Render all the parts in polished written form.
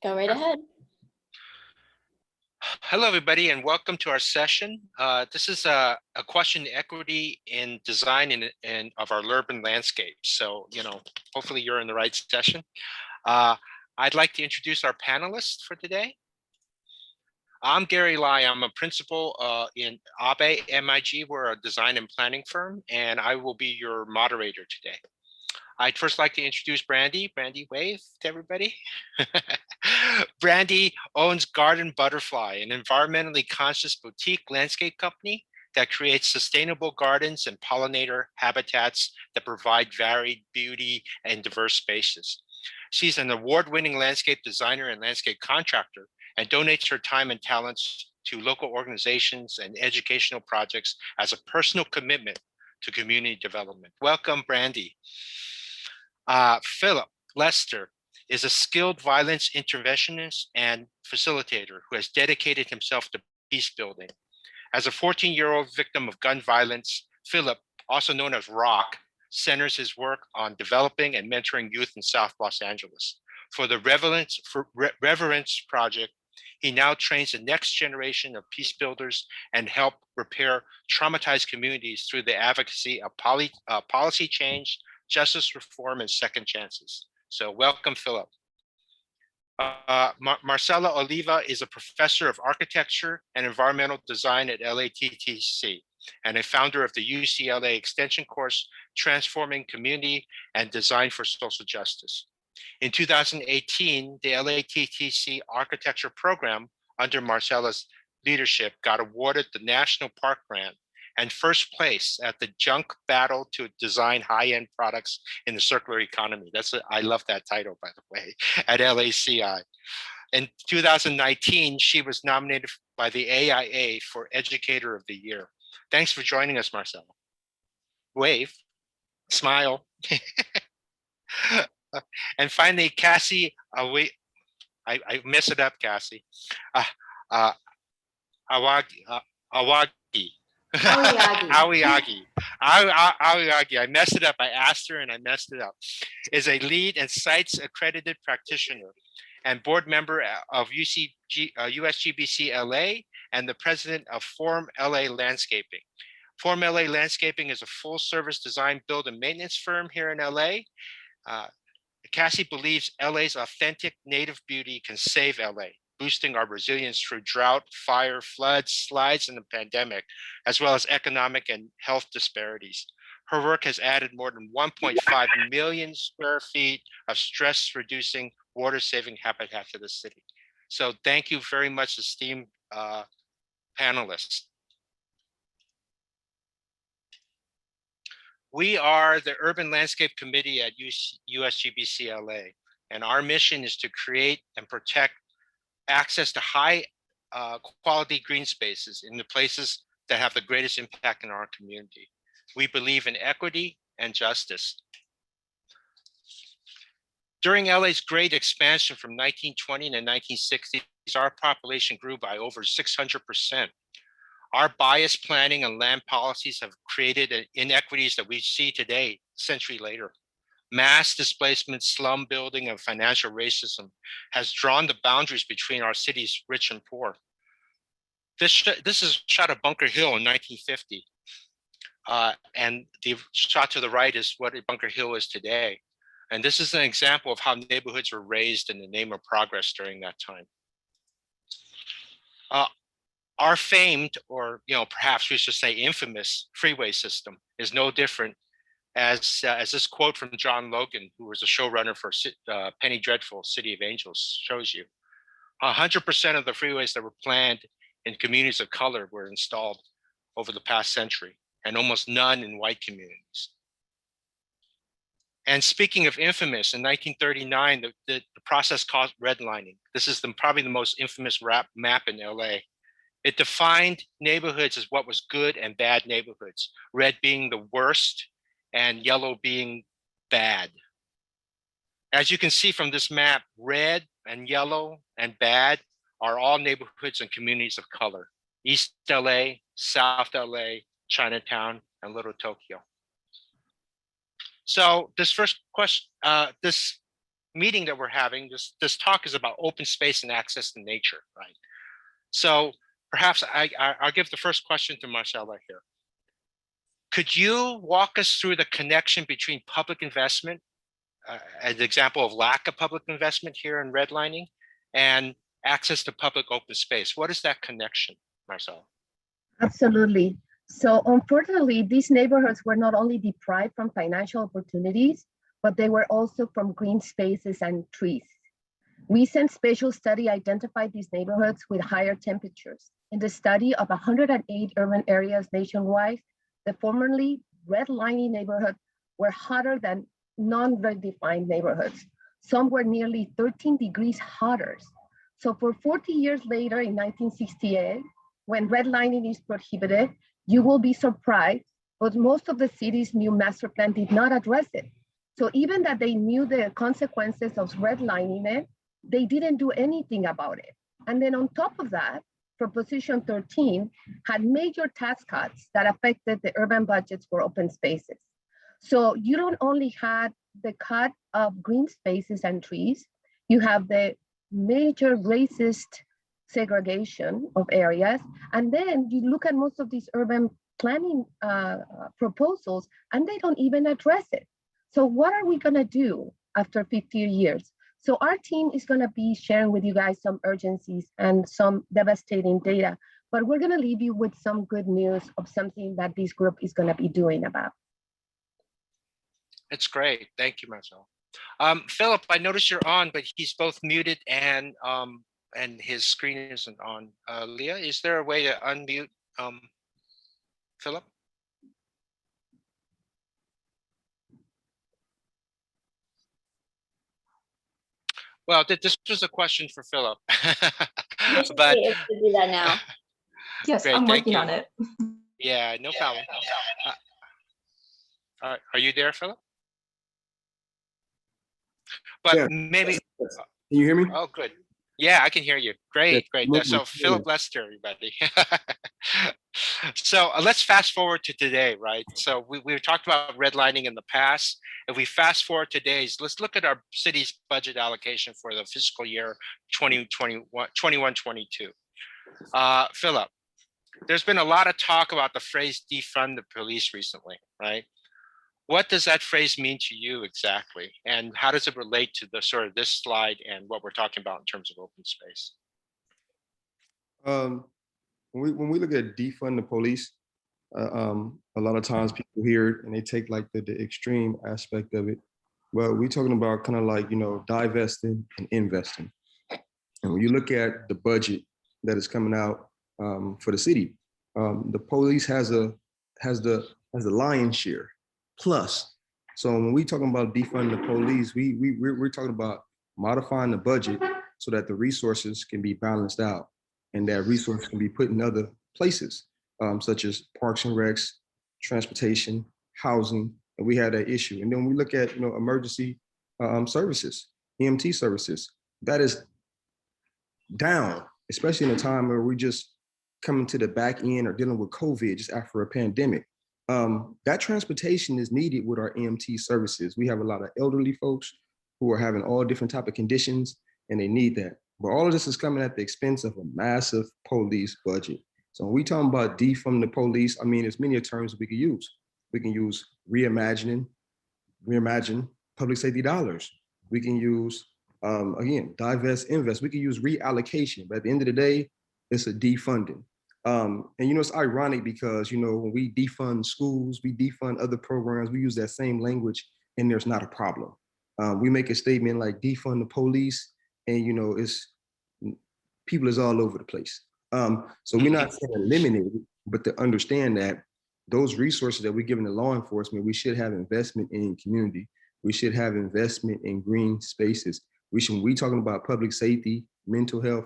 Go right ahead. Hello, everybody, and welcome to our session. This is a question equity in design and of our urban landscape. So, hopefully you're in the right session. I'd like to introduce our panelists for today. I'm Gary Lai. I'm a principal in Abe MIG. We're a design and planning firm, and I will be your moderator today. I'd first like to introduce Brandy. Brandy, wave to everybody. Brandy owns Garden Butterfly, an environmentally conscious boutique landscape company that creates sustainable gardens and pollinator habitats that provide varied beauty and diverse spaces. She's an award-winning landscape designer and landscape contractor and donates her time and talents to local organizations and educational projects as a personal commitment to community development. Welcome, Brandy. Phillip Lester is a skilled violence interventionist and facilitator who has dedicated himself to peace building. As a 14-year-old victim of gun violence, Phillip, also known as Rock, centers his work on developing and mentoring youth in South Los Angeles. For the Reverence Project, he now trains the next generation of peace builders and help repair traumatized communities through the advocacy of policy change, justice reform, and second chances. So welcome, Phillip. Marcela Oliva is a professor of architecture and environmental design at LATTC and a founder of the UCLA extension course, Transforming Community and Design for Social Justice. In 2018, the LATTC architecture program under Marcela's leadership got awarded the National Park Grant and first place at the Junk Battle to Design High-End Products in the Circular Economy. I love that title, by the way, at LACI. In 2019, she was nominated by the AIA for Educator of the Year. Thanks for joining us, Marcela. Wave, smile. And finally, Cassy, I mess it up, Cassy. Aoyagi. Aoyagi. I messed it up. I asked her and I messed it up. Is a LEED and CITES accredited practitioner and board member of USGBC LA and the president of FormLA Landscaping. FormLA Landscaping is a full service design, build and maintenance firm here in LA. Cassy believes LA's authentic native beauty can save LA, boosting our resilience through drought, fire, floods, slides, and the pandemic, as well as economic and health disparities. Her work has added more than 1.5 million square feet of stress-reducing, water-saving habitat to the city. So thank you very much, esteemed panelists. We are the Urban Landscape Committee at USGBC LA, and our mission is to create and protect access to high quality green spaces in the places that have the greatest impact in our community. We believe in equity and justice. During LA's great expansion from 1920 to 1960s, our population grew by over 600%. Our biased planning and land policies have created inequities that we see today, a century later. Mass displacement, slum building, and financial racism has drawn the boundaries between our city's rich and poor. This is shot at Bunker Hill in 1950. And the shot to the right is what Bunker Hill is today. And this is an example of how neighborhoods were raised in the name of progress during that time. Our famed, or perhaps we should say infamous, freeway system is no different as this quote from John Logan, who was a showrunner for Penny Dreadful, City of Angels, shows you. 100% of the freeways that were planned in communities of color were installed over the past century, and almost none in white communities. And speaking of infamous, in 1939, the process called redlining. This is probably the most infamous map in LA. It defined neighborhoods as what was good and bad neighborhoods, red being the worst and yellow being bad. As you can see from this map, red and yellow and bad are all neighborhoods and communities of color. East LA, South LA, Chinatown, and Little Tokyo. So this first question, this meeting that we're having, this talk is about open space and access to nature, right? So perhaps I'll give the first question to Marcela here. Could you walk us through the connection between public investment, as an example of lack of public investment here in redlining, and access to public open space? What is that connection, Marcela? Absolutely. So unfortunately, these neighborhoods were not only deprived from financial opportunities, but they were also from green spaces and trees. Recent spatial study identified these neighborhoods with higher temperatures. In the study of 108 urban areas nationwide, the formerly redlining neighborhoods were hotter than non-redefined neighborhoods. Some were nearly 13 degrees hotter. So for 40 years later, in 1968, when redlining is prohibited, you will be surprised, but most of the city's new master plan did not address it. So even that they knew the consequences of redlining it, they didn't do anything about it. And then on top of that, Proposition 13 had major tax cuts that affected the urban budgets for open spaces. So you don't only have the cut of green spaces and trees, you have the major racist segregation of areas. And then you look at most of these urban planning proposals and they don't even address it. So what are we gonna do after 50 years? So our team is gonna be sharing with you guys some urgencies and some devastating data, but we're gonna leave you with some good news of something that this group is gonna be doing about. That's great. Thank you, Marcel. Phillip, I noticed you're on, but he's both muted and his screen isn't on. Leah, is there a way to unmute Phillip? Well, this was a question for Phillip. But able to do that now. Yes, great, I'm working on it. Yeah, no problem. Are you there, Phillip? But yeah, maybe. Can you hear me? Oh, good. Yeah, I can hear you. Great, great. So Phillip Lester, everybody. So let's fast forward to today, right? So we talked about redlining in the past. If we fast forward today's, let's look at our city's budget allocation for the fiscal year 21-22. Phillip, there's been a lot of talk about the phrase defund the police recently, right? What does that phrase mean to you exactly? And how does it relate to the sort of this slide and what we're talking about in terms of open space? When we look at defund the police, a lot of times people hear it and they take like the extreme aspect of it. Well, we're talking about kind of like, you know, divesting and investing. And when you look at the budget that is coming out for the city, the police has the lion's share. Plus, so when we talking about defunding the police, we're talking about modifying the budget so that the resources can be balanced out and that resources can be put in other places, such as parks and recs, transportation, housing, and we had that issue. And then we look at, you know, emergency services, EMT services, that is down, especially in a time where we just coming to the back end or dealing with COVID just after a pandemic. That transportation is needed with our EMT services. We have a lot of elderly folks who are having all different type of conditions and they need that. But all of this is coming at the expense of a massive police budget. So when we talking about defund the police, I mean, there's many terms we can use. We can use reimagine public safety dollars. We can use, again, divest, invest. We can use reallocation, but at the end of the day, it's a defunding. And you know, it's ironic because, you know, when we defund schools, we defund other programs, we use that same language and there's not a problem. We make a statement like defund the police and, you know, people is all over the place. So we're not saying eliminate it, but to understand that those resources that we're giving to law enforcement, we should have investment in community. We should have investment in green spaces. When we talking about public safety, mental health,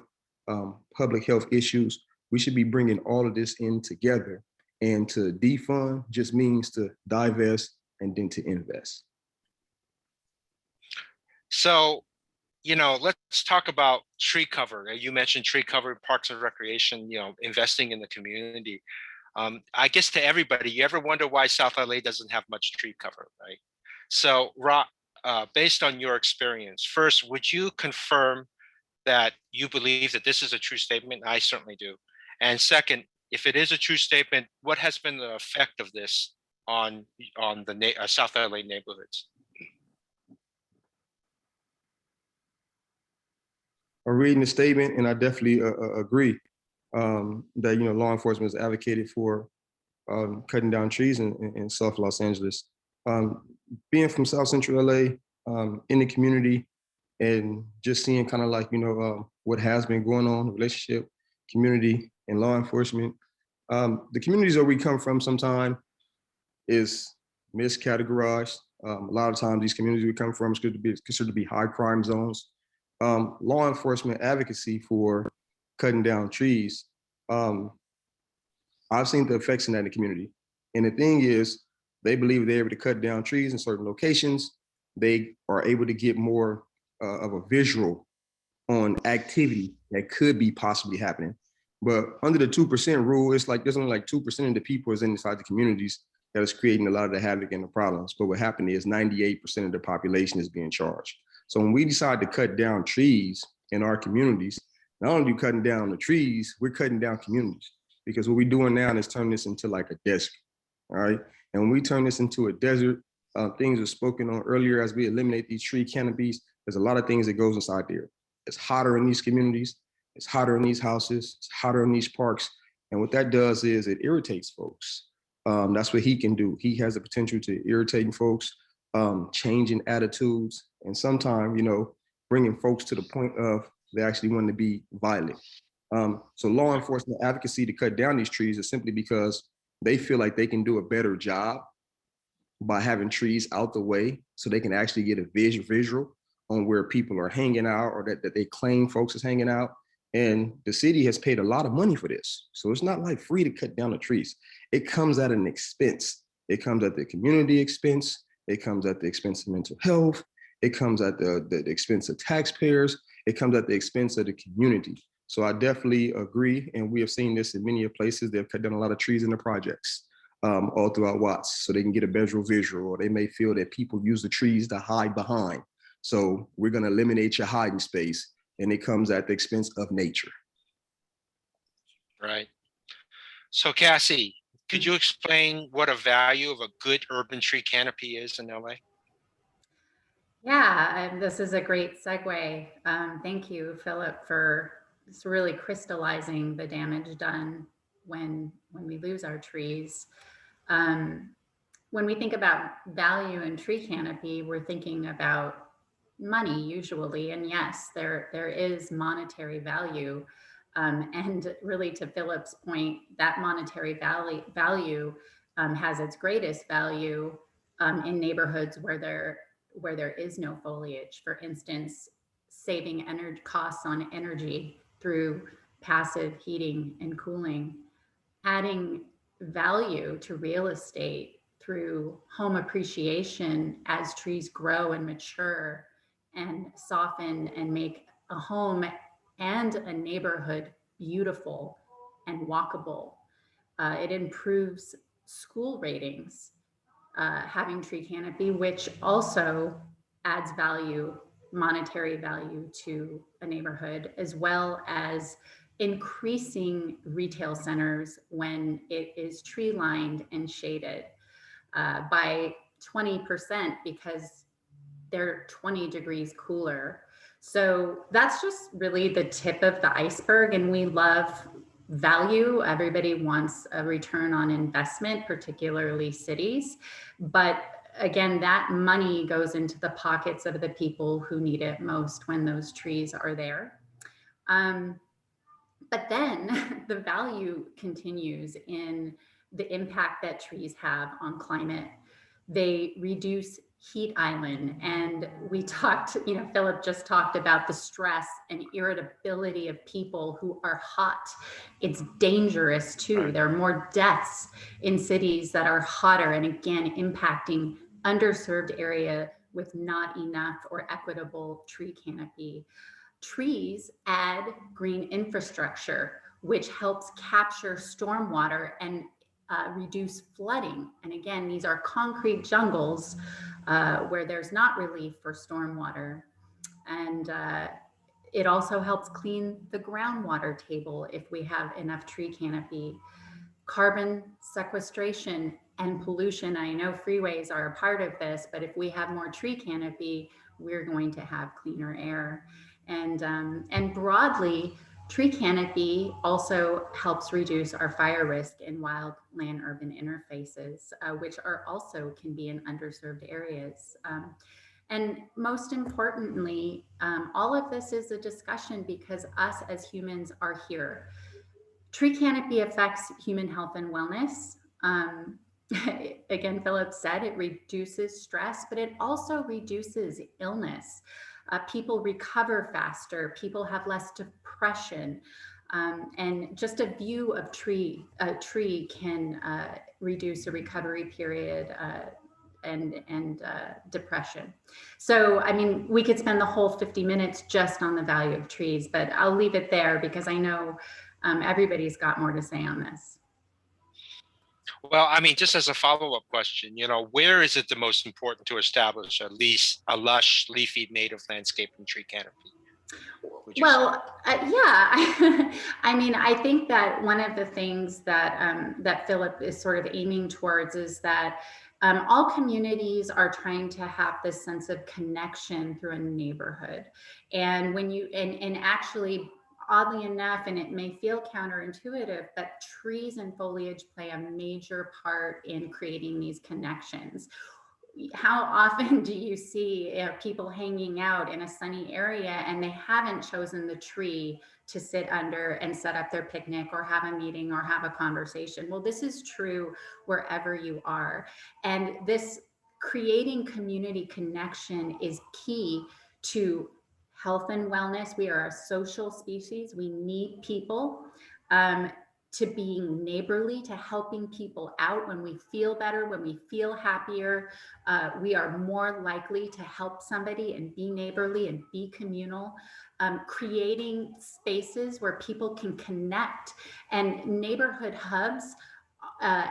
public health issues, we should be bringing all of this in together. And to defund just means to divest and then to invest. So, you know, let's talk about tree cover. You mentioned tree cover, parks and recreation, you know, investing in the community. I guess to everybody, you ever wonder why South LA doesn't have much tree cover, right? So based on your experience, first, would you confirm that you believe that this is a true statement? I certainly do. And second, if it is a true statement, what has been the effect of this on the South LA neighborhoods? I'm reading the statement, and I definitely agree that law enforcement has advocated for cutting down trees in South Los Angeles. Being from South Central LA, in the community, and just seeing kind of like what has been going on, relationship, community, and law enforcement. The communities that we come from sometimes is miscategorized. A lot of times these communities we come from is considered to be high crime zones. Law enforcement advocacy for cutting down trees, I've seen the effects in that in the community. And the thing is, they believe they're able to cut down trees in certain locations. They are able to get more of a visual on activity that could be possibly happening. But under the 2% rule, it's like there's only like 2% of the people is inside the communities that is creating a lot of the havoc and the problems. But what happened is 98% of the population is being charged. So when we decide to cut down trees in our communities, not only are we cutting down the trees, we're cutting down communities. Because what we're doing now is turn this into like a desert, all right? And when we turn this into a desert, things were spoken on earlier as we eliminate these tree canopies, there's a lot of things that goes inside there. It's hotter in these communities, it's hotter in these houses, it's hotter in these parks. And what that does is it irritates folks. That's what he can do. He has the potential to irritating folks, changing attitudes, and sometimes, bringing folks to the point of they actually want to be violent. So law enforcement advocacy to cut down these trees is simply because they feel like they can do a better job by having trees out the way so they can actually get a visual on where people are hanging out or that they claim folks is hanging out. And the city has paid a lot of money for this. So it's not like free to cut down the trees. It comes at an expense. It comes at the community expense. It comes at the expense of mental health. It comes at the expense of taxpayers. It comes at the expense of the community. So I definitely agree. And we have seen this in many places. They've cut down a lot of trees in the projects all throughout Watts so they can get a better visual, or they may feel that people use the trees to hide behind. So we're going to eliminate your hiding space, and it comes at the expense of nature. Right. So Cassy, could you explain what a value of a good urban tree canopy is in LA? Yeah, this is a great segue. Thank you, Phillip, for just really crystallizing the damage done when we lose our trees. When we think about value in tree canopy, we're thinking about money usually, and yes, there is monetary value. And really, to Phillip's point, that monetary value has its greatest value in neighborhoods where there is no foliage. For instance, saving energy costs on energy through passive heating and cooling, adding value to real estate through home appreciation as trees grow and mature and soften and make a home and a neighborhood beautiful and walkable. It improves school ratings, having tree canopy, which also adds value, monetary value to a neighborhood, as well as increasing retail centers when it is tree lined and shaded by 20% because they're 20 degrees cooler. So that's just really the tip of the iceberg. And we love value. Everybody wants a return on investment, particularly cities. But again, that money goes into the pockets of the people who need it most when those trees are there. But then the value continues in the impact that trees have on climate. They reduce heat island. And we talked, Phillip just talked about the stress and irritability of people who are hot. It's dangerous too. There are more deaths in cities that are hotter, and again, impacting underserved area with not enough or equitable tree canopy. Trees add green infrastructure, which helps capture stormwater and reduce flooding. And again, these are concrete jungles where there's not relief for stormwater. And it also helps clean the groundwater table if we have enough tree canopy. Carbon sequestration and pollution. I know freeways are a part of this, but if we have more tree canopy, we're going to have cleaner air. And broadly, tree canopy also helps reduce our fire risk in wildland-urban interfaces, which are also can be in underserved areas. And most importantly, all of this is a discussion because us as humans are here. Tree canopy affects human health and wellness. Again, Phillip said it reduces stress, but it also reduces illness. People recover faster, people have less depression, and just a view of a tree can reduce a recovery period and depression. So, I mean, we could spend the whole 50 minutes just on the value of trees, but I'll leave it there because I know everybody's got more to say on this. Well, I mean, just as a follow-up question, where is it the most important to establish at least a lush, leafy native landscape and tree canopy? Well, yeah, I mean, I think that one of the things that that Phillip is sort of aiming towards is that all communities are trying to have this sense of connection through a neighborhood. And when you, and actually, oddly enough, and it may feel counterintuitive, but trees and foliage play a major part in creating these connections. How often do you see people hanging out in a sunny area and they haven't chosen the tree to sit under and set up their picnic or have a meeting or have a conversation? Well, this is true wherever you are. And this creating community connection is key to health and wellness. We are a social species. We need people. To being neighborly, to helping people out. When we feel better, when we feel happier, we are more likely to help somebody and be neighborly and be communal. Creating spaces where people can connect, and neighborhood hubs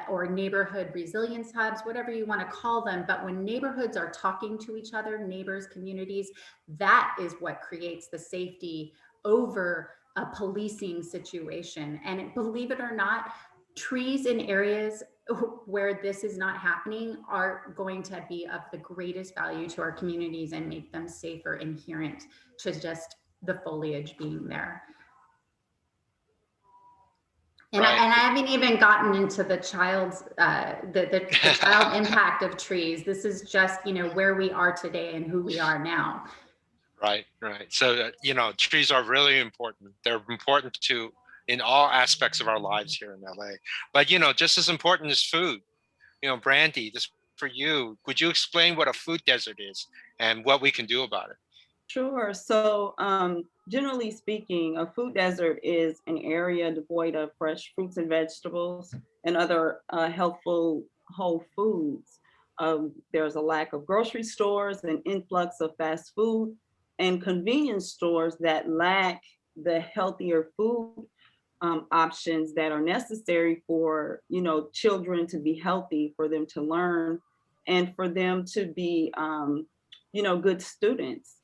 or neighborhood resilience hubs, whatever you want to call them. But when neighborhoods are talking to each other, neighbors, communities, that is what creates the safety over a policing situation. And believe it or not, trees in areas where this is not happening are going to be of the greatest value to our communities and make them safer, inherent to just the foliage being there. And, right. I haven't even gotten into the child's the child impact of trees. This is just, where we are today and who we are now. Right. So, trees are really important. They're important in all aspects of our lives here in LA. But, just as important as food, Brandy, this for you, would you explain what a food desert is and what we can do about it? Sure. So generally speaking, a food desert is an area devoid of fresh fruits and vegetables and other healthful whole foods. There's a lack of grocery stores, an influx of fast food, and convenience stores that lack the healthier food options that are necessary for children to be healthy, for them to learn, and for them to be good students.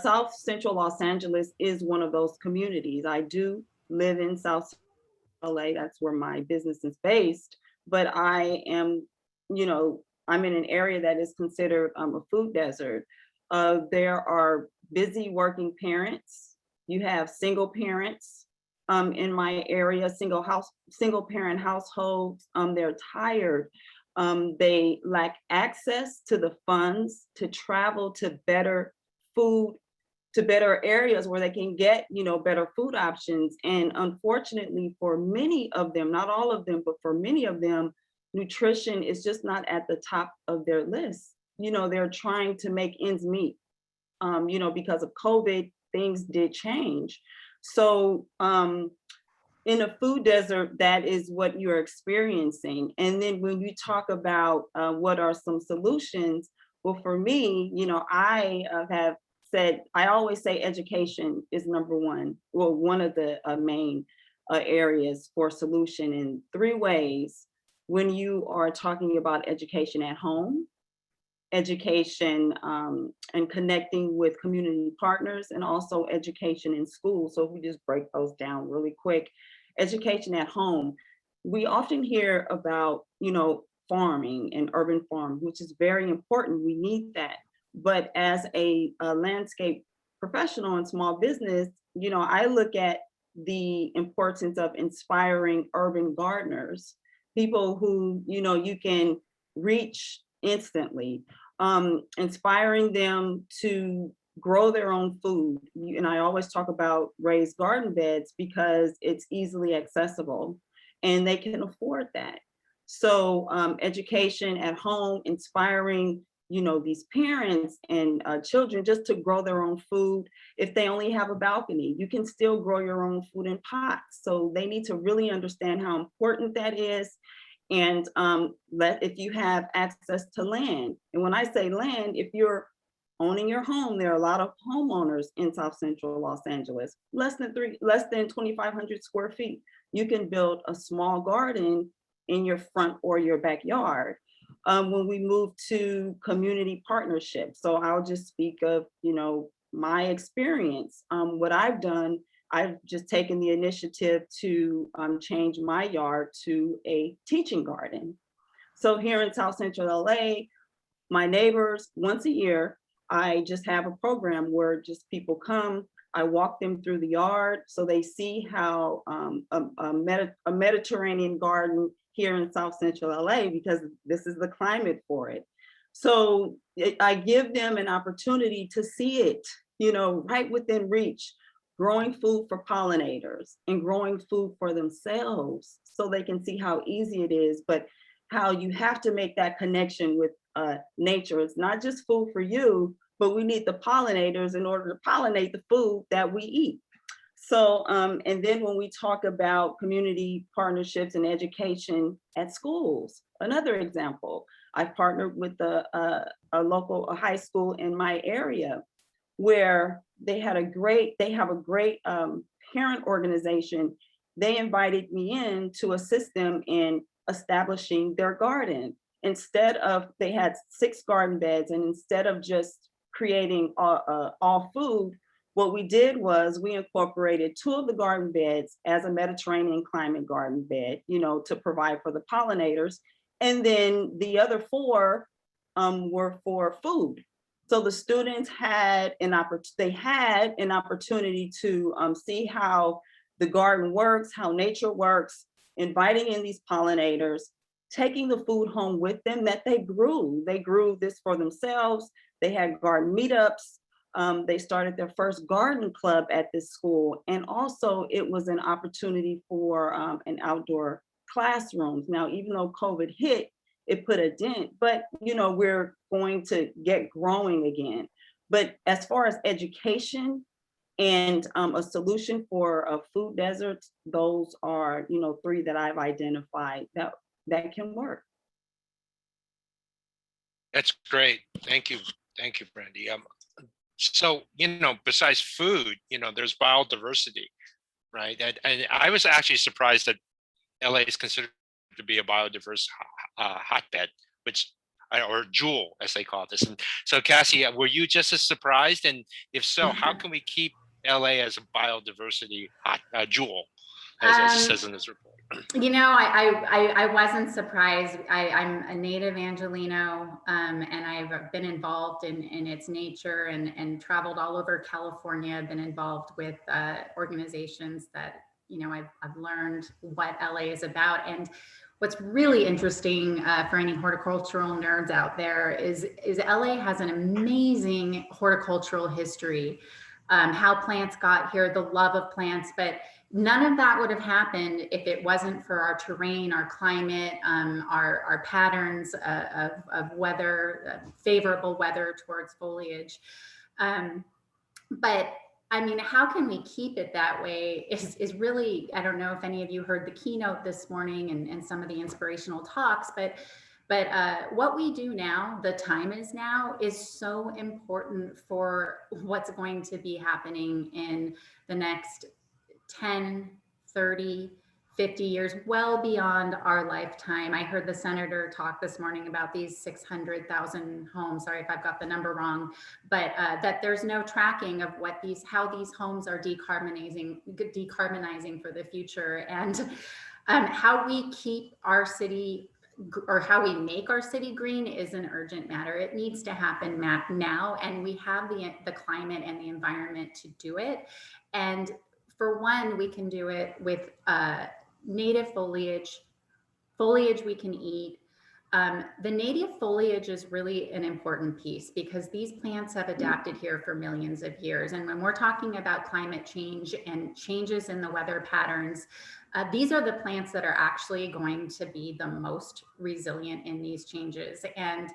South Central Los Angeles is one of those communities. I do live in South LA. That's where my business is based. But I am, I'm in an area that is considered a food desert. There are busy working parents. You have single parents in my area, single parent households. They're tired. They lack access to the funds to travel to better areas where they can get better food options. And unfortunately for many of them, not all of them, but for many of them, nutrition is just not at the top of their list. They're trying to make ends meet. Because of COVID, things did change. So in a food desert, that is what you're experiencing. And then when you talk about what are some solutions, well, for me, I have said, I always say education is number one, well, one of the main areas for solution in 3 ways. when you are talking about education at home, education and connecting with community partners, and also education in school. So if we just break those down really quick, education at home, we often hear about, farming and urban farm, which is very important. We need that. But as a landscape professional in small business, I look at the importance of inspiring urban gardeners, people who, you can reach instantly, inspiring them to grow their own food. And I always talk about raised garden beds because it's easily accessible and they can afford that. So education at home, inspiring, these parents and children just to grow their own food. If they only have a balcony, you can still grow your own food in pots. So they need to really understand how important that is. And if you have access to land, and when I say land, if you're owning your home, there are a lot of homeowners in South Central Los Angeles, less than 2,500 square feet. You can build a small garden in your front or your backyard. When we move to community partnerships, so I'll just speak of, my experience. What I've done, I've just taken the initiative to change my yard to a teaching garden. So here in South Central LA, my neighbors, once a year, I just have a program where just people come, I walk them through the yard so they see how a Mediterranean garden here in South Central LA, because this is the climate for it. So I give them an opportunity to see it, right within reach, growing food for pollinators and growing food for themselves so they can see how easy it is, but how you have to make that connection with nature. It's not just food for you, but we need the pollinators in order to pollinate the food that we eat. So, and then when we talk about community partnerships and education at schools, another example, I partnered with a local high school in my area where they have a great parent organization. They invited me in to assist them in establishing their garden. They had 6 garden beds, and instead of just creating all food, what we did was we incorporated 2 of the garden beds as a Mediterranean climate garden bed, to provide for the pollinators. And then the other 4 were for food. So the students had an opportunity to see how the garden works, how nature works, inviting in these pollinators, taking the food home with them that they grew. They grew this for themselves. They had garden meetups. They started their first garden club at this school. And also it was an opportunity for an outdoor classroom. Now, even though COVID hit, it put a dent, but we're going to get growing again. But as far as education and a solution for a food desert, those are 3 that I've identified that can work. That's great. Thank you, Brandy. So besides food, there's biodiversity, right? And I was actually surprised that LA is considered to be a biodiverse hotbed, or jewel, as they call this. And so, Cassy, were you just as surprised? And if so, how can we keep LA as a biodiversity jewel, as it says in this report? I wasn't surprised. I'm a native Angelino, and I've been involved in its nature and traveled all over California. I've been involved with organizations that, I've learned what LA is about. And what's really interesting for any horticultural nerds out there is LA has an amazing horticultural history, how plants got here, the love of plants, but none of that would have happened if it wasn't for our terrain, our climate, our patterns of weather, favorable weather towards foliage. But I mean, how can we keep it that way is really, I don't know if any of you heard the keynote this morning and some of the inspirational talks, but what we do now, the time is now, is so important for what's going to be happening in the next 10, 30, 50 years, well beyond our lifetime. I heard the senator talk this morning about these 600,000 homes. Sorry if I've got the number wrong, but that there's no tracking of how these homes are decarbonizing for the future, and how we keep our city, or how we make our city green, is an urgent matter. It needs to happen now, and we have the climate and the environment to do it. And for one, we can do it with native foliage we can eat. The native foliage is really an important piece because these plants have adapted here for millions of years. And when we're talking about climate change and changes in the weather patterns, these are the plants that are actually going to be the most resilient in these changes. And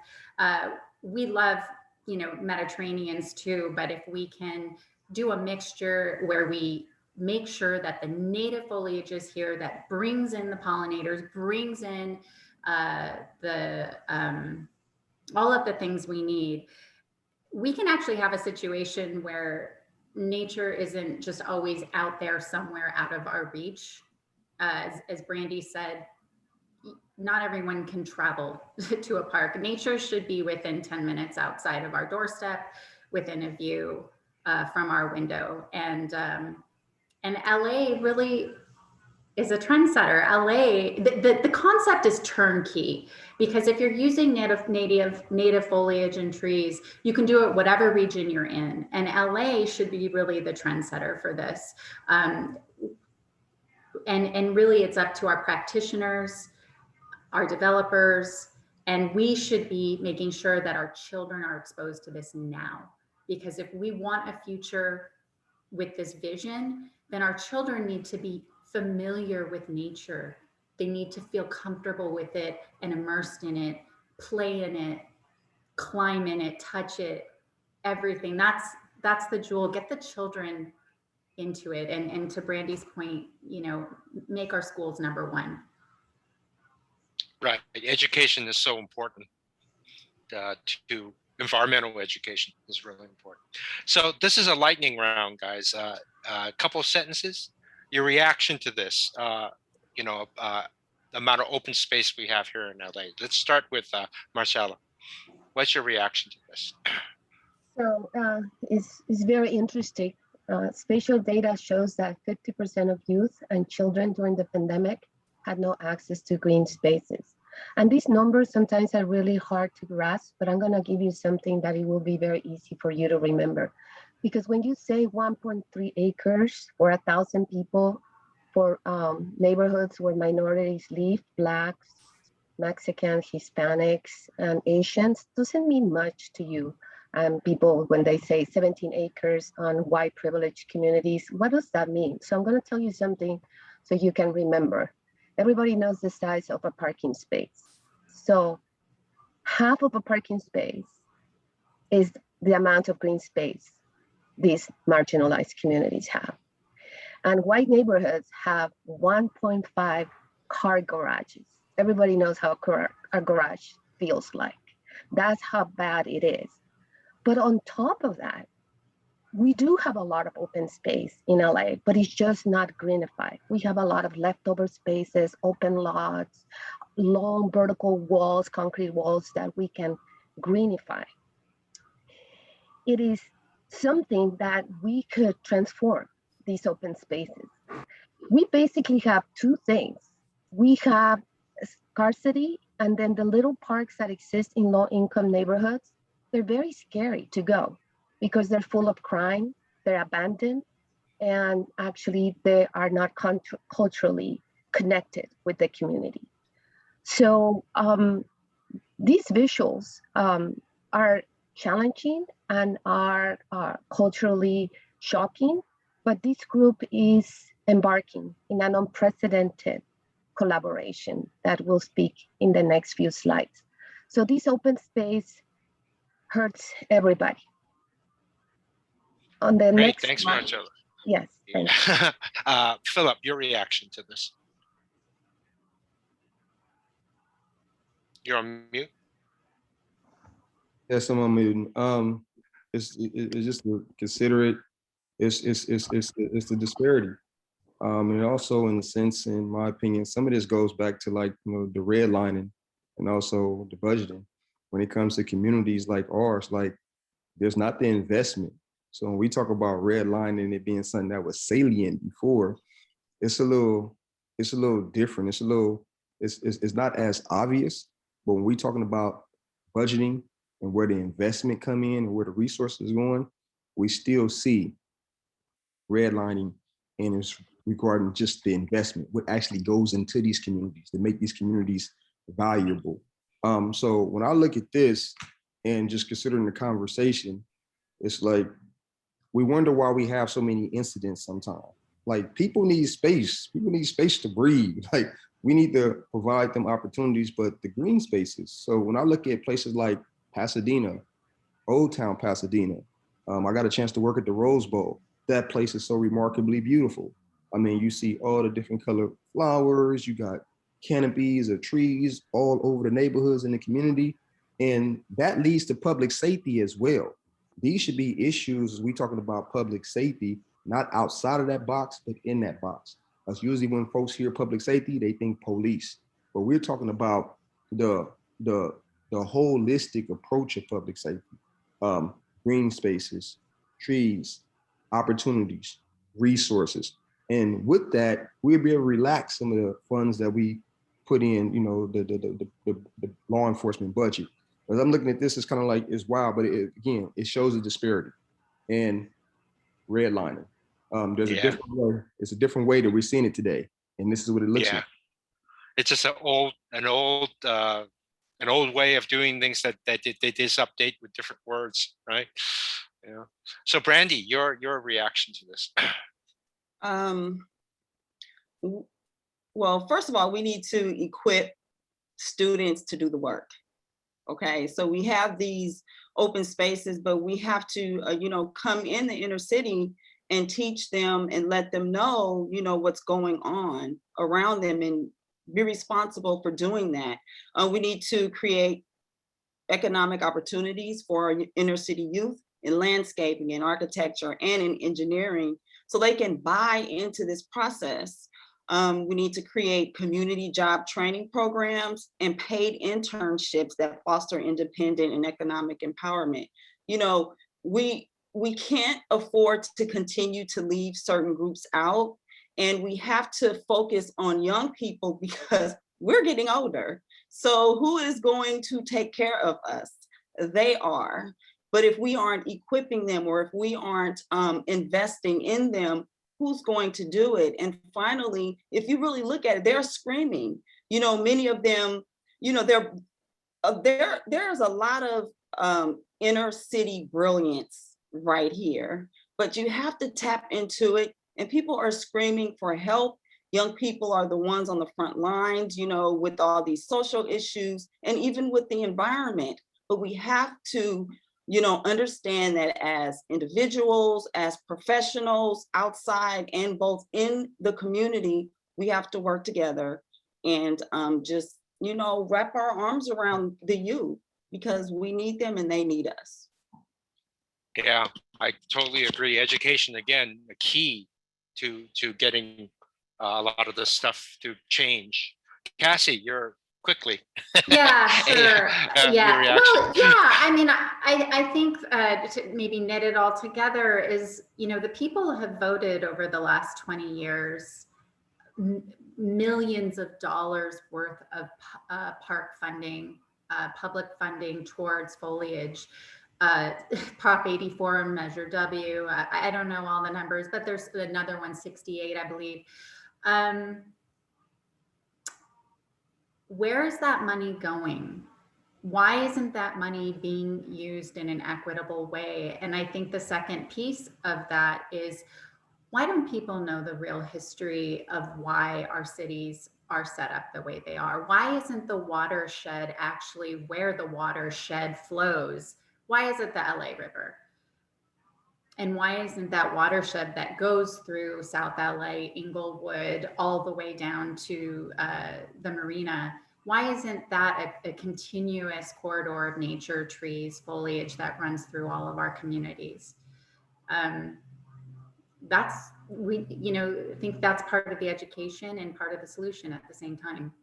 we love, Mediterraneans too, but if we can do a mixture where we make sure that the native foliage is here, that brings in the pollinators, brings in all of the things we need, we can actually have a situation where nature isn't just always out there somewhere out of our reach. As Brandy said, not everyone can travel to a park. Nature should be within 10 minutes outside of our doorstep, within a view from our window. And LA really is a trendsetter. LA, the concept is turnkey, because if you're using native foliage and trees, you can do it whatever region you're in. And LA should be really the trendsetter for this. And really it's up to our practitioners, our developers, and we should be making sure that our children are exposed to this now. Because if we want a future with this vision, then our children need to be familiar with nature. They need to feel comfortable with it and immersed in it, play in it, climb in it, touch it, everything. That's the jewel. Get the children into it. And to Brandy's point, make our schools number one. Right. Education is so important. To environmental education is really important. So this is a lightning round, guys. A couple of sentences. Your reaction to this, the amount of open space we have here in LA. Let's start with Marcela. What's your reaction to this? So it's very interesting. Spatial data shows that 50% of youth and children during the pandemic had no access to green spaces. And these numbers sometimes are really hard to grasp, but I'm gonna give you something that it will be very easy for you to remember. Because when you say 1.3 acres for 1,000 people for neighborhoods where minorities live, Blacks, Mexicans, Hispanics, and Asians, doesn't mean much to you. People, when they say 17 acres on white privileged communities, what does that mean? So I'm gonna tell you something so you can remember. Everybody knows the size of a parking space. So half of a parking space is the amount of green space these marginalized communities have. And white neighborhoods have 1.5 car garages. Everybody knows how a garage feels like. That's how bad it is. But on top of that, we do have a lot of open space in LA, but it's just not greenified. We have a lot of leftover spaces, open lots, long vertical walls, concrete walls that we can greenify. It is something that we could transform, these open spaces. We basically have two things. We have scarcity, and then the little parks that exist in low-income neighborhoods, they're very scary to go because they're full of crime, they're abandoned, and actually they are not culturally connected with the community. So these visuals are challenging and are culturally shocking, but this group is embarking in an unprecedented collaboration that we'll speak in the next few slides. So this open space hurts everybody. On the Great, next thanks, slide. Marcela. Yes, thank you. Phillip, your reaction to this? You're on mute. Yes, I'm unmuting. It's just to consider it. It's the disparity. And also in a sense, in my opinion, some of this goes back to like, the redlining and also the budgeting. When it comes to communities like ours, like there's not the investment. So when we talk about redlining it being something that was salient before, it's a little different. It's not as obvious, but when we're talking about budgeting and where the investment come in and where the resources going, we still see redlining, and it's regarding just the investment, what actually goes into these communities to make these communities valuable. So when I look at this and just considering the conversation, it's like we wonder why we have so many incidents sometimes. Like people need space. People need space to breathe. Like we need to provide them opportunities, but the green spaces. So when I look at places like Pasadena, Old Town Pasadena, I got a chance to work at the Rose Bowl. That place is so remarkably beautiful. I mean, you see all the different colored flowers, you got canopies of trees all over the neighborhoods in the community. And that leads to public safety as well. These should be issues, we talking about public safety, not outside of that box, but in that box. That's usually when folks hear public safety, they think police. But we're talking about the holistic approach of public safety. Green spaces, trees, opportunities, resources. And with that, we'll be able to relax some of the funds that we put in, the law enforcement budget. As I'm looking at this, it's kind of like, it's wild, but again, it shows a disparity and redlining. There's a different way, it's a different way that we're seeing it today. And this is what it looks like. It's just an old way of doing things that they just update with different words, right? Yeah. So Brandy, your reaction to this? Well, first of all, we need to equip students to do the work. Okay, so we have these open spaces, but we have to, come in the inner city and teach them and let them know, what's going on around them and be responsible for doing that. We need to create economic opportunities for our inner city youth in landscaping and architecture and in engineering so they can buy into this process. We need to create community job training programs and paid internships that foster independent and economic empowerment. We can't afford to continue to leave certain groups out, and we have to focus on young people because we're getting older. So who is going to take care of us? They are. But if we aren't equipping them or if we aren't investing in them, who's going to do it? And finally, if you really look at it, they're screaming. Many of them, there's a lot of inner city brilliance right here, but you have to tap into it. And people are screaming for help. Young people are the ones on the front lines, with all these social issues and even with the environment. But we have to understand that as individuals, as professionals outside and both in the community, we have to work together and just, wrap our arms around the youth because we need them and they need us. Yeah, I totally agree. Education, again, a key to getting a lot of this stuff to change. Cassy, you're quickly. Yeah, sure. Yeah. Well, yeah. I mean, I think to maybe knit it all together is, the people have voted over the last 20 years, millions of dollars worth of park funding, public funding towards foliage. Prop 84 and Measure W. I don't know all the numbers, but there's another one, 68, I believe. Where is that money going? Why isn't that money being used in an equitable way? And I think the second piece of that is, why don't people know the real history of why our cities are set up the way they are? Why isn't the watershed actually where the watershed flows? Why is it the LA River? And why isn't that watershed that goes through South LA, Inglewood, all the way down to the marina? Why isn't that a continuous corridor of nature, trees, foliage that runs through all of our communities? That's I think that's part of the education and part of the solution at the same time.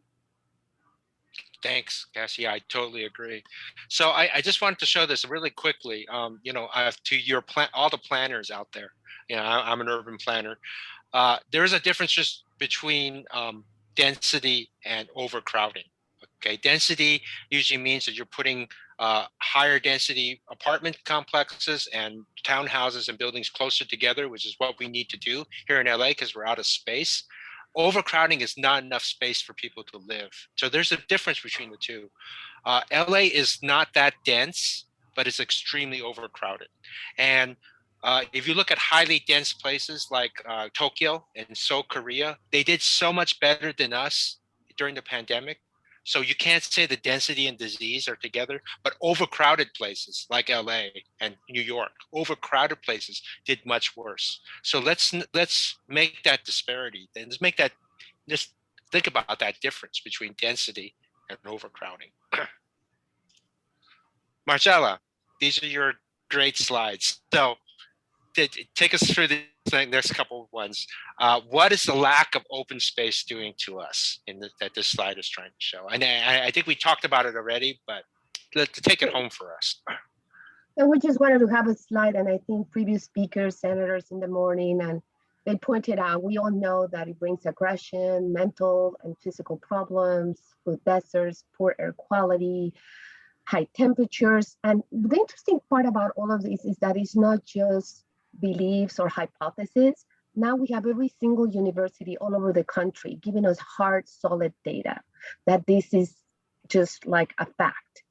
Thanks, Cassy. I totally agree. So I just wanted to show this really quickly. To your all the planners out there. I'm an urban planner. There is a difference just between density and overcrowding. Okay, density usually means that you're putting higher density apartment complexes and townhouses and buildings closer together, which is what we need to do here in LA because we're out of space. Overcrowding is not enough space for people to live. So there's a difference between the two. LA is not that dense, but it's extremely overcrowded. And if you look at highly dense places like Tokyo and Seoul, Korea, they did so much better than us during the pandemic. So you can't say the density and disease are together, but overcrowded places like LA and New York, overcrowded places did much worse. So let's make that disparity. Then just think about that difference between density and overcrowding. Marcela, these are your great slides. So take us through the next couple of ones. What is the lack of open space doing to us that this slide is trying to show? And I think we talked about it already, but let's take it home for us. And we just wanted to have a slide, and I think previous speakers, senators in the morning, and they pointed out, we all know that it brings aggression, mental and physical problems, food deserts, poor air quality, high temperatures. And the interesting part about all of this is that it's not just beliefs or hypotheses. Now we have every single university all over the country giving us hard, solid data that this is just like a fact.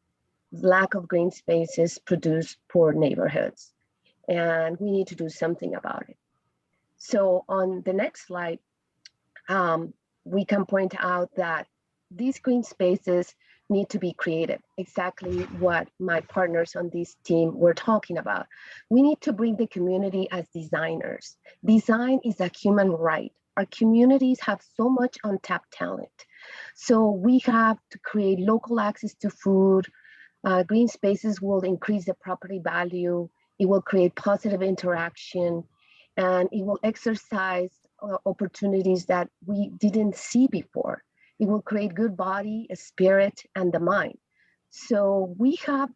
Lack of green spaces produce poor neighborhoods, and we need to do something about it. So on the next slide, we can point out that these green spaces need to be created, exactly what my partners on this team were talking about. We need to bring the community as designers. Design is a human right. Our communities have so much untapped talent. So we have to create local access to food. Green spaces will increase the property value. It will create positive interaction, and it will exercise opportunities that we didn't see before. It will create good body, a spirit, and the mind. So we have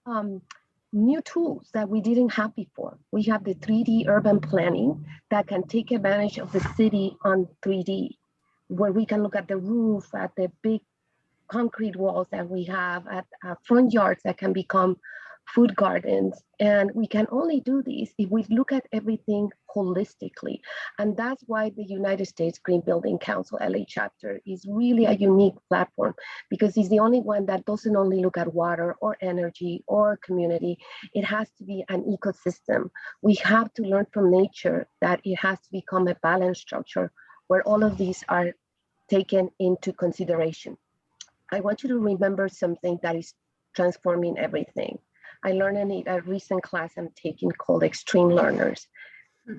new tools that we didn't have before. We have the 3D urban planning that can take advantage of the city on 3D, where we can look at the roof, at the big concrete walls that we have, at front yards that can become food gardens. And we can only do this if we look at everything holistically. And that's why the United States Green Building Council LA chapter is really a unique platform, because it's the only one that doesn't only look at water or energy or community. It has to be an ecosystem. We have to learn from nature that it has to become a balanced structure where all of these are taken into consideration. I want you to remember something that is transforming everything. I learned in a recent class I'm taking called Extreme Learners.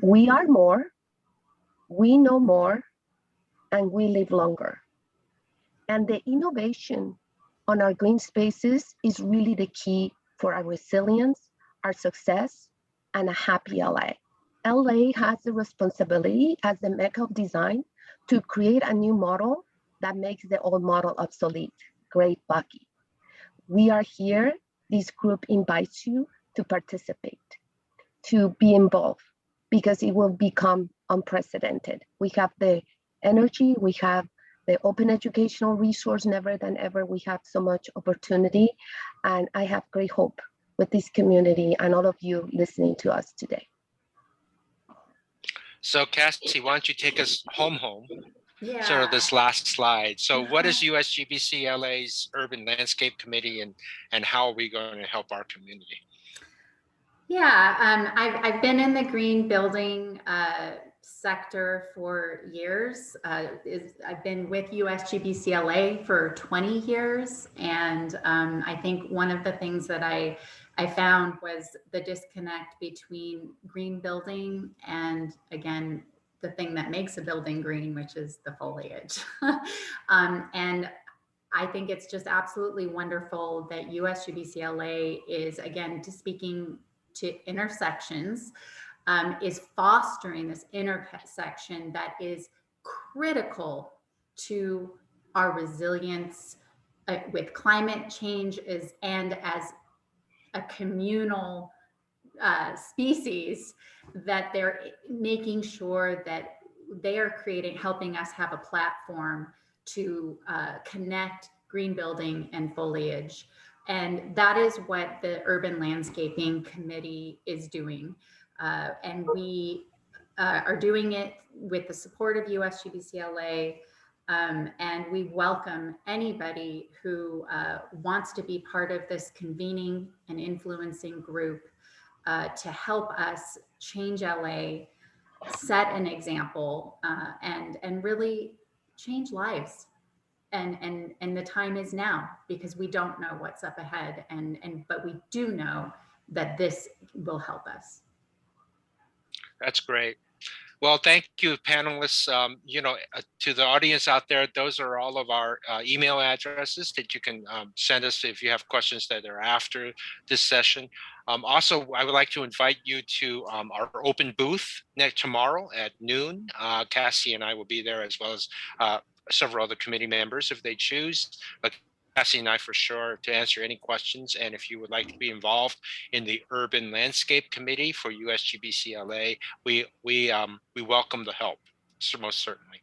We are more, we know more, and we live longer. And the innovation on our green spaces is really the key for our resilience, our success, and a happy LA. LA has the responsibility as the mecca of design to create a new model that makes the old model obsolete. Great, Bucky. We are here. This group invites you to participate, to be involved, because it will become unprecedented. We have the energy, we have the open educational resource, never than ever. We have so much opportunity, and I have great hope with this community and all of you listening to us today. So Cassy, why don't you take us home? Yeah. Sort of this last slide. So what is USGBC LA's Urban Landscape Committee, and how are we going to help our community? Yeah, I've been in the green building sector for years. I've been with USGBC LA for 20 years. And I think one of the things that I found was the disconnect between green building and, again, the thing that makes a building green, which is the foliage. And I think it's just absolutely wonderful that USGBC LA is, again, speaking to intersections is fostering this intersection that is critical to our resilience with climate change and as a communal species, that they're making sure that they are helping us have a platform to connect green building and foliage. And that is what the Urban Landscaping Committee is doing. And we are doing it with the support of USGBCLA. And we welcome anybody who wants to be part of this convening and influencing group to help us change LA, set an example, and really change lives. And the time is now, because we don't know what's up ahead, but we do know that this will help us. That's great. Well, thank you, panelists. To the audience out there, those are all of our email addresses that you can send us if you have questions that are after this session. Also, I would like to invite you to our open booth tomorrow at noon. Cassy and I will be there, as well as several other committee members if they choose. But Cassy and I for sure to answer any questions. And if you would like to be involved in the Urban Landscape Committee for USGBCLA, we welcome the help, most certainly.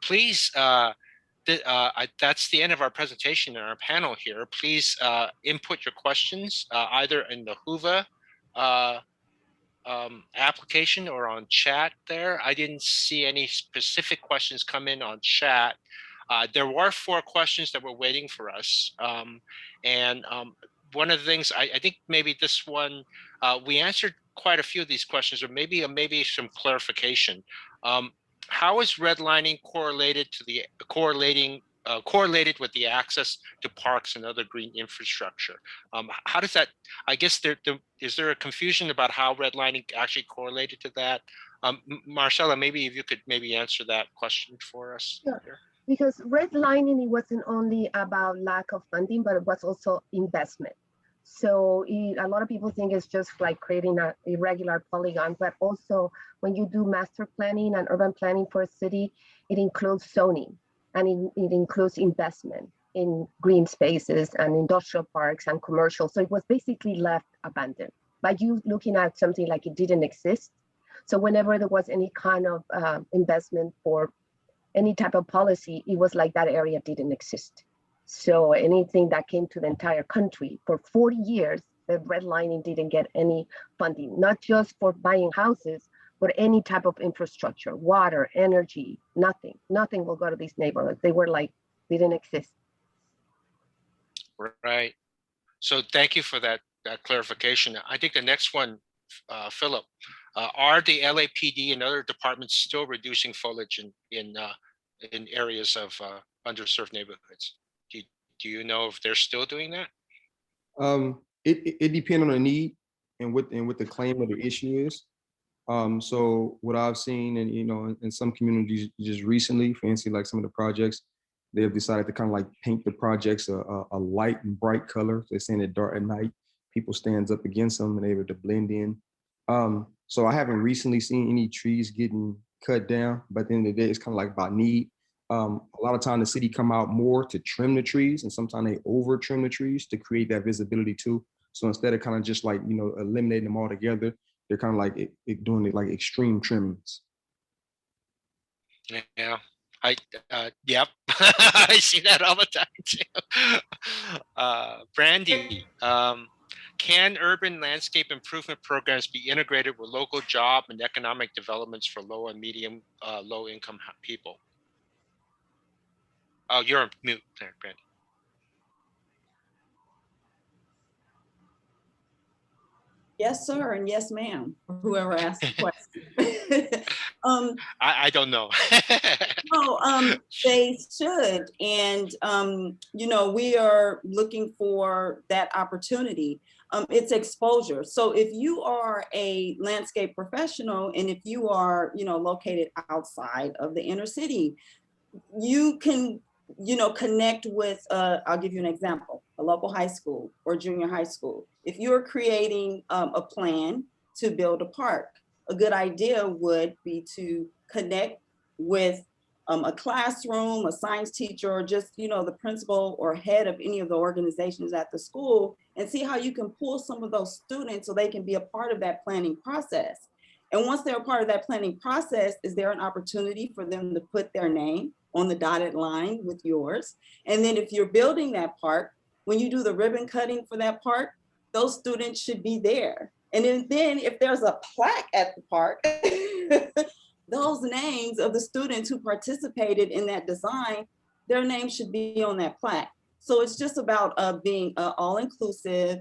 Please, that's the end of our presentation and our panel here. Please input your questions either in the Whova application or on chat there. I didn't see any specific questions come in on chat. There were 4 questions that were waiting for us. One of the things, I think maybe this one, we answered quite a few of these questions, or maybe some clarification. How is redlining correlated with the access to parks and other green infrastructure? How does that, I guess is there a confusion about how redlining actually correlated to that? Marcela, maybe if you could answer that question for us. Sure. Because redlining, it wasn't only about lack of funding, but it was also investment. So a lot of people think it's just like creating an irregular polygon, but also when you do master planning and urban planning for a city, it includes zoning, and it includes investment in green spaces and industrial parks and commercial. So it was basically left abandoned by you looking at something like it didn't exist. So whenever there was any kind of investment for any type of policy, it was like that area didn't exist. So anything that came to the entire country for 40 years, the redlining didn't get any funding, not just for buying houses, but any type of infrastructure, water, energy, nothing will go to these neighborhoods. They were like, didn't exist. Right. So thank you for that clarification. I think the next one, Phillip, are the LAPD and other departments still reducing foliage in areas of underserved neighborhoods? Do you know if they're still doing that? It depends on the need and what the claim of the issue is. So what I've seen, and in some communities just recently, for instance, like some of the projects, they have decided to kind of like paint the projects a light and bright color. They're saying it dark at night. People stands up against them and able to blend in. So I haven't recently seen any trees getting cut down, but at the end of the day, it's kind of like by need. A lot of time the city come out more to trim the trees, and sometimes they over trim the trees to create that visibility too. So instead of kind of just like, eliminating them all together, they're kind of like doing it like extreme trimmings. Yeah, yep. I see that all the time too. Brandy, can urban landscape improvement programs be integrated with local job and economic developments for low and medium, low income people? Oh, you're on mute there, Brandy. Yes, sir, and yes, ma'am. Whoever asked the question. I don't know. No, they should, and we are looking for that opportunity. It's exposure. So if you are a landscape professional, and if you are, located outside of the inner city, you can, connect with, I'll give you an example, a local high school or junior high school. If you're creating a plan to build a park, a good idea would be to connect with a classroom, a science teacher, or just, you know, the principal or head of any of the organizations at the school, and see how you can pull some of those students so they can be a part of that planning process. And once they're a part of that planning process, is there an opportunity for them to put their name on the dotted line with yours? And then if you're building that park, when you do the ribbon cutting for that park, those students should be there. And then if there's a plaque at the park, those names of the students who participated in that design, their names should be on that plaque. So it's just about being all-inclusive,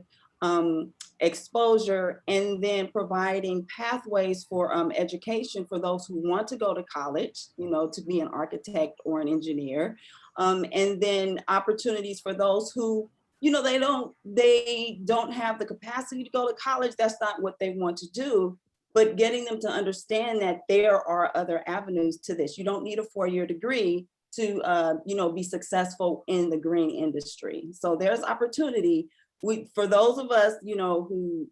exposure, and then providing pathways for education for those who want to go to college, you know, to be an architect or an engineer. And then opportunities for those who, you know, they don't have the capacity to go to college. That's not what they want to do. But getting them to understand that there are other avenues to this. You don't need a 4-year degree to, you know, be successful in the green industry. So there's opportunity. For those of us, you know, who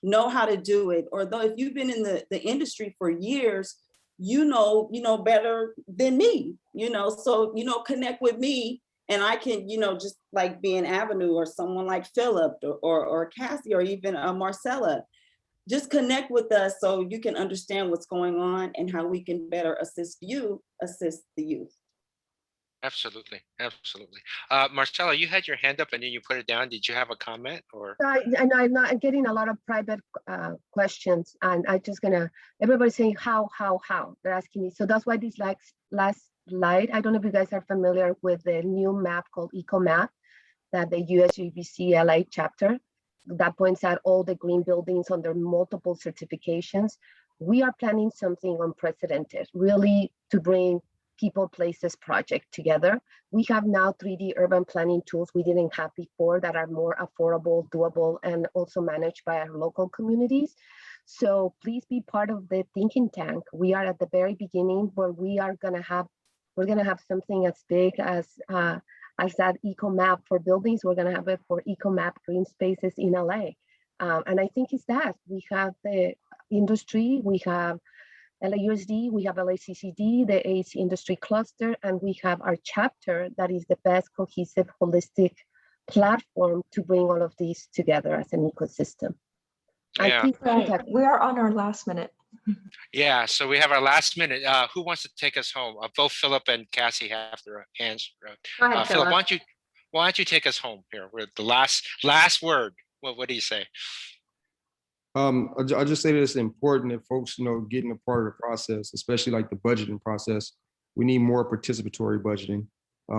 know how to do it, or though if you've been in the industry for years, you know better than me, you know, so, you know, connect with me and I can, you know, just like be an avenue, or someone like Phillip or Cassy, or even Marcela. Just connect with us so you can understand what's going on and how we can better assist the youth. Absolutely, absolutely. Marcela, you had your hand up and then you put it down. Did you have a comment or? And I'm not getting a lot of private questions, and I just everybody's saying how, they're asking me. So that's why this last slide, I don't know if you guys are familiar with the new map called EcoMap that the USGBC LA chapter that points out all the green buildings under multiple certifications. We are planning something unprecedented, really, to bring people, places, project together. We have now 3D urban planning tools we didn't have before that are more affordable, doable, and also managed by our local communities. So please be part of the thinking tank. We are at the very beginning, where we're gonna have something as big as that eco map for buildings. We're gonna have it for eco map green spaces in LA. And I think it's that we have the industry, we have LAUSD, we have LACCD, the AEC industry cluster, and we have our chapter that is the best cohesive, holistic platform to bring all of these together as an ecosystem. Yeah. And Right. We are on our last minute. Yeah, so we have our last minute. Who wants to take us home? Both Phillip and Cassy have their hands. Go ahead, Phillip, Phillip. why don't you take us home here with the last word? What do you say? I just say that it's important that folks, you know, getting a part of the process, especially like the budgeting process. We need more participatory budgeting.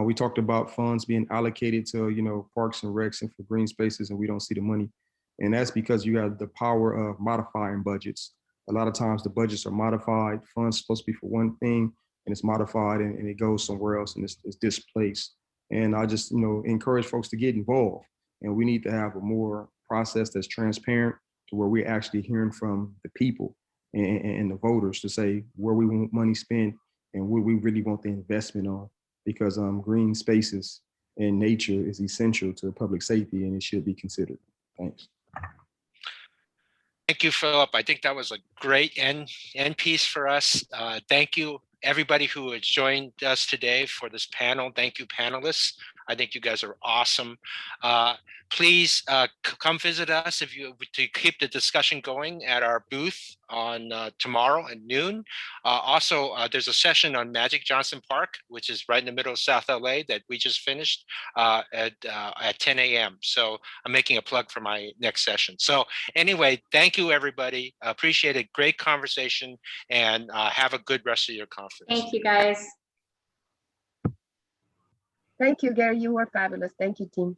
We talked about funds being allocated to, you know, parks and recs and for green spaces, and we don't see the money. And that's because you have the power of modifying budgets. A lot of times the budgets are modified. Funds supposed to be for one thing, and it's modified and it goes somewhere else and it's displaced. And I just, you know, encourage folks to get involved. And we need to have a more process that's transparent, to where we're actually hearing from the people and the voters to say where we want money spent and what we really want the investment on. Because green spaces and nature is essential to public safety, and it should be considered. Thanks. Thank you, Phillip. I think that was a great end piece for us. Thank you, everybody who has joined us today for this panel. Thank you, panelists. I think you guys are awesome. Please come visit us to keep the discussion going at our booth on tomorrow at noon. Also, there's a session on Magic Johnson Park, which is right in the middle of South LA, that we just finished at 10 a.m. So I'm making a plug for my next session. So anyway, thank you, everybody. Appreciate it. Great conversation, and have a good rest of your conference. Thank you, guys. thank you, Gary. You were fabulous. Thank you, team.